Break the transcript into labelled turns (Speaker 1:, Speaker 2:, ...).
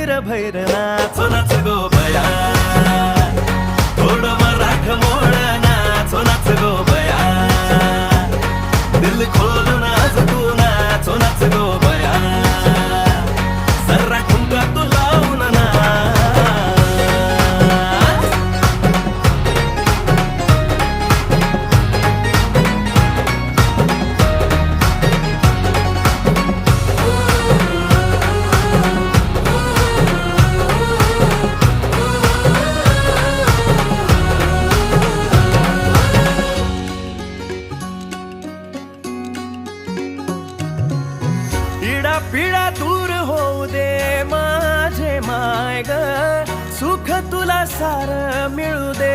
Speaker 1: भैर भैर नाचो नाच गो बया, थोडं मराठ मोड नाचो नाच गो बया, दिल खोलून आज तू नाचो नाच गो बया, सर्रा ठुमका तू लावून नाच. पिढा पिढा दूर होऊ दे माझे माय ग, सुख तुला सार मिळू दे.